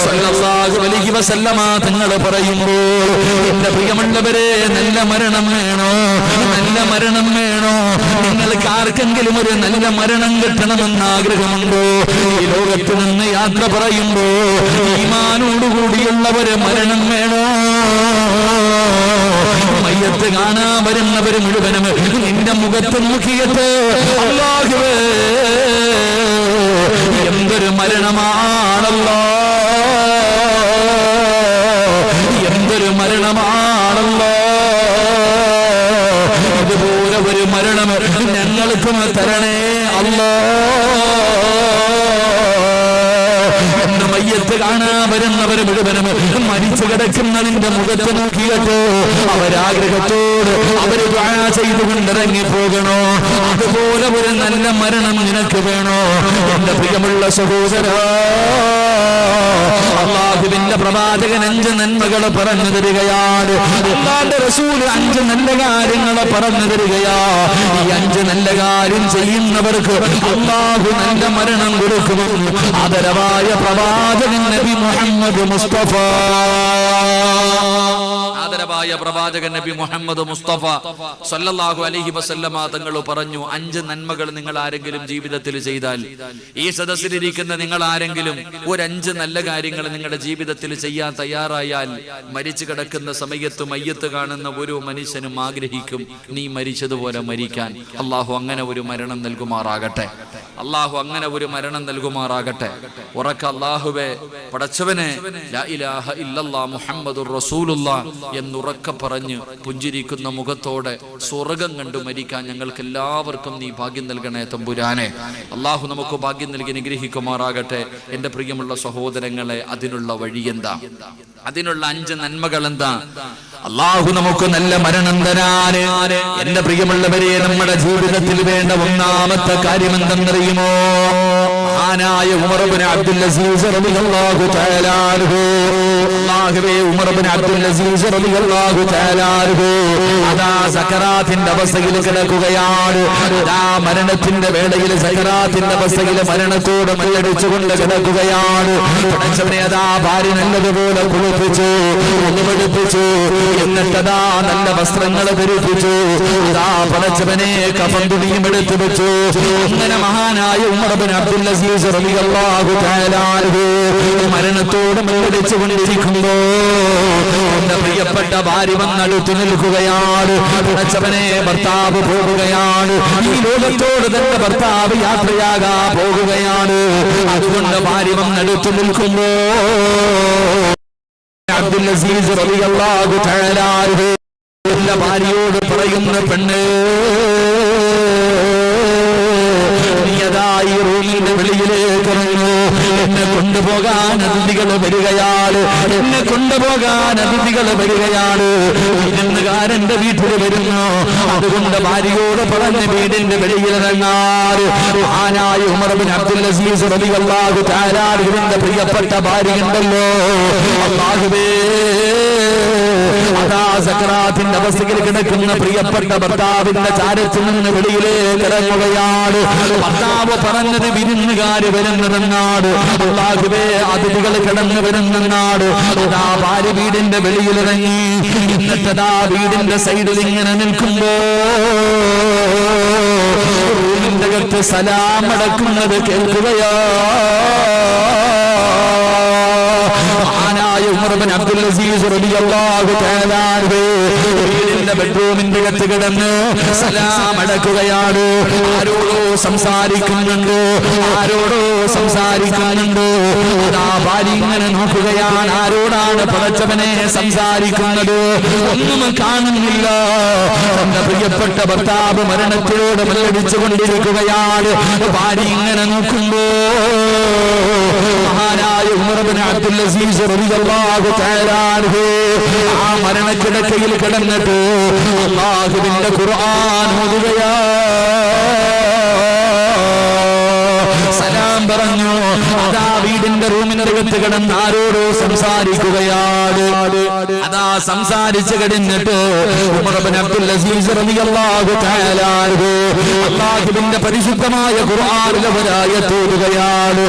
സല്ലല്ലാഹു അലൈഹി വസല്ലമ തങ്ങൾ പറയുമ്പോൾ എന്റെ പ്രിയമുള്ളവരെ നല്ല മരണം വേണോ? നല്ല മരണം വേണോ? നിങ്ങൾക്ക് ആർക്കെങ്കിലും ഒരു നല്ല മരണം കിട്ടണമെന്ന് ആഗ്രഹമുണ്ടോ? ഈ ലോകത്ത് നിന്ന് യാത്ര പറയുമ്പോ ഈമാനോടുകൂടിയുള്ളവര് മരണം വേണോ? മയ്യത്ത് കാണാൻ വരുന്നവര് മുഴുവനും നിന്റെ മുഖത്ത് നോക്കിയിട്ട് അല്ലാഹുവേ എന്തൊരു മരണമാണല്ലോ, എന്തൊരു മരണമാണല്ലോ, ഇതുപോലെ ഒരു മരണം ഞങ്ങൾക്കും തരണേ അല്ലാ. മയ്യത്ത് കാണാൻ വരുന്നവർ മുഴുവനും മരിച്ചു കിടക്കുന്ന നിന്റെ മുഖത്ത് നോക്കിയിട്ട് അവരാഗ്രഹത്തോട് അവര് ദുആ ചെയ്തുകൊണ്ടിറങ്ങി പോകണോ? അതുപോലെ ഒരു നല്ല മരണം നിനക്ക് വേണോ? എന്റെ പ്രിയമുള്ള സഹോദരാ, അല്ലാഹുവിന്റെ പ്രവാചകൻ 5 നന്മകൾ പറഞ്ഞു തരികയാണ്. അല്ലാഹുവിന്റെ റസൂൽ 5 നല്ല കാര്യങ്ങൾ പറഞ്ഞു തരികയാ. ഈ 5 നല്ല കാര്യം ചെയ്യുന്നവർക്ക് അല്ലാഹു നല്ല മരണം കൊടുക്കുമെന്ന് ആദരവായ പ്രവാചകൻ നബി മുഹമ്മദ് മുസ്തഫ, ആദരവായ പ്രവാചകൻ നബി മുഹമ്മദ് മുസ്തഫ സല്ലല്ലാഹു അലൈഹി വസല്ലമ തങ്ങൾ പറഞ്ഞു, 5 നന്മകൾ നിങ്ങൾ ആരെങ്കിലും ജീവിതത്തിൽ ചെയ്താൽ, ഈ സദസ്സിലിരിക്കുന്ന നിങ്ങൾ ആരെങ്കിലും ഒരു 5 നല്ല കാര്യങ്ങൾ നിങ്ങളുടെ ജീവിതത്തിൽ ചെയ്യാൻ തയ്യാറായാൽ, മരിച്ചു കിടക്കുന്ന സമയത്ത് മയ്യത്ത് കാണുന്ന ഓരോ മനുഷ്യനും ആഗ്രഹിക്കും നീ മരിച്ചതുപോലെ മരിക്കാൻ. അല്ലാഹു അങ്ങനെ ഒരു മരണം നൽകുമാറാകട്ടെ. അല്ലാഹു അങ്ങനെ ഒരു മരണം നൽകുമാറാകട്ടെ. ഉറക്ക അല്ലാഹുവേ പടച്ചവനെ ലാ ഇലാഹ ഇല്ലല്ലാഹ് മുഹമ്മദുർ റസൂലുള്ളാഹ് എന്നുറക്ക പറഞ്ഞ് പുഞ്ചിരിക്കുന്ന മുഖത്തോടെ സ്വർഗം കണ്ടു മരിക്കാൻ ഞങ്ങൾക്ക് എല്ലാവർക്കും നീ ഭാഗ്യം നൽകണേ തമ്പുരാനെ. അല്ലാഹു നമുക്ക് ഭാഗ്യം നൽകി അനുഗ്രഹിക്കുമാറാകട്ടെ. എന്റെ പ്രിയമുള്ള സഹോദരങ്ങളെ, അതിനുള്ള വഴി എന്താ? അതിനുള്ള 5 നന്മകൾ എന്താ? അല്ലാഹു നമുക്ക് നല്ല മരണം തരാന് എന്റെ പ്രിയമുള്ളവരെ നമ്മുടെ ജീവിതത്തിൽ വേണ്ട ഒന്നാമത്തെ കാര്യം എന്തെന്നറിയുമോ? മഹാനായ ഉമർ ഇബ്നു അബ്ദുൽ അസീസ് റളിയല്ലാഹു തആല അൻഹു, അല്ലാഹുവേ ഉമർ ഇബ്നു അബ്ദുൽ അസീസ് റളിയല്ലാഹു തആല അൻഹു അതാ സക്കറാത്തിന്റെ അവസ്ഥയിൽ കിടക്കുകയാണ്. അതാ മരണത്തിന്റെ വേളയിൽ സക്കറാത്തിന്റെ അവസ്ഥയിൽ മരണത്തോട് മല്ലടിച്ചുകൊണ്ട് കിടക്കുകയാണ്. പടച്ചവനെ അതാ ഭാര്യ നല്ലതുപോലെ കുളിപ്പിച്ചു, ഒന്നുമെടുപ്പിച്ചു, എന്നിട്ടതാ നല്ല വസ്ത്രങ്ങൾ ധരിപ്പിച്ചു. അതാ പടച്ചവനെ കഫൻ തുണിയും എടുത്തു വെച്ചു. അങ്ങനെ മഹാനായ ഉമർ ഇബ്നു അബ്ദുൽ അസീസ് റളിയല്ലാഹു തആല അൻഹു മരണത്തോട് മല്ലടിച്ചു കൊണ്ടിരിക്കുമ്പോ എന്റെ പ്രിയപ്പെട്ട ഭാര്യ വന്നടുത്തു നിൽക്കുകയാണ്. പടച്ചവനെ ഭർത്താവ് പോകുകയാണ്. ഈ ലോകത്തോട് തന്നെ ഭർത്താവ് യാത്രയാകാ പോകുകയാണ്. അതുകൊണ്ട് ഭാര്യ വന്നടുത്തു നിൽക്കുമ്പോ അബ്ദുൽ അസീസ് റളിയല്ലാഹു തആല അൻഹു ഭാര്യയോട് പറയുന്ന, പെണ്ണ് നീയതായി റൂമിന്റെ വെളിയിലേക്ക് ഇറങ്ങൂ, എന്നെ കൊണ്ടുപോകാൻ അതിഥികൾ വരികയാണ്, എന്നെ കൊണ്ടുപോകാൻ അതിഥികൾ വരികയാണ്, വിരുന്നുകാരന്റെ വീട്ടിൽ വരുന്നു. അതുകൊണ്ട് ഭാര്യയോട് പറഞ്ഞ് വീടിന്റെ വെളിയിലിറങ്ങാറ്. മഹാനായ ഉമർ ഇബ്നു അബ്ദുൽ അസീസ് റളിയല്ലാഹു തആല അൻഹുവിന്റെ പ്രിയപ്പെട്ട ഭാര്യയുണ്ടല്ലോ, അല്ലാഹുവേ അതാ സക്കറാത്തിന്റെ അവസ്ഥയിൽ കിടക്കുന്ന പ്രിയപ്പെട്ട ഭർത്താവിന്റെ ചാരത്തിൽ നിന്ന് വെളിയിലേക്ക് ഇറങ്ങുകയാണ്. ഭർത്താവ് പറഞ്ഞത് വിരുന്നുകാര് വരുന്നതെന്നാണ്, അല്ലാഹുവേ അതിഥികൾ കിടന്നു വരുന്നെന്നാണ്. അതാ ഭാര്യ വീടിന്റെ വെളിയിലിറങ്ങി. എന്നിട്ടതാ വീടിന്റെ സൈഡിൽ ഇങ്ങനെ നിൽക്കുമ്പോ റൂമിന്റെ അകത്ത് സലാം അടക്കുന്നത് കേൾക്കുകയാ. മഹാനായ ഉമർ ഇബ്നു അബ്ദുൽ അസീസ് റളിയല്ലാഹു തആല അൻഹു വീടിന്റെ ബെഡ്റൂമിന്റെ അകത്ത് കിടന്ന് സലാം അടക്കുകയാണ്. ആരോടോ സംസാരിക്കുന്നുണ്ട്, ആരോടോ സംസാരിക്കുന്നുണ്ട്. അതാ ഭാര്യ ഇങ്ങനെ നോക്കുകയാണ്, ആരോടാണ് പടച്ചവനെ സംസാരിക്കുന്നത്? ഒന്നും കാണുന്നില്ല. തന്റെ പ്രിയപ്പെട്ട ഭർത്താവ് മരണത്തിനോട് മല്ലടിച്ചു കൊണ്ടിരിക്കുകയാണ്. ഭാര്യ ഇങ്ങനെ നോക്കുമ്പോ മഹാനായ ഉമർ ഇബ്നു അബ്ദുൽ അസീസ് റളിയല്ലാഹു തആല അൻഹു ആ മരണക്കിടക്കയിൽ കിടന്നിട്ട് അല്ലാഹുവിന്റെ ഖുർആൻ ഓതുകയാ. സലാം പറഞ്ഞു. അതാ വീടിന്റെ റൂമിനകത്ത് കിടന്ന് ആരോടോ സംസാരിക്കുകയാണ്. അതാ സംസാരിച്ചു കഴിഞ്ഞിട്ട് ഉമർ ഇബ്നു അബ്ദുൽ അസീസ് റളിയല്ലാഹു തആല അൻഹു അല്ലാഹുവിന്റെ പരിശുദ്ധമായ ഖുർആനിലെ ഒരു ആയത്ത് ഓതുകയാണ്.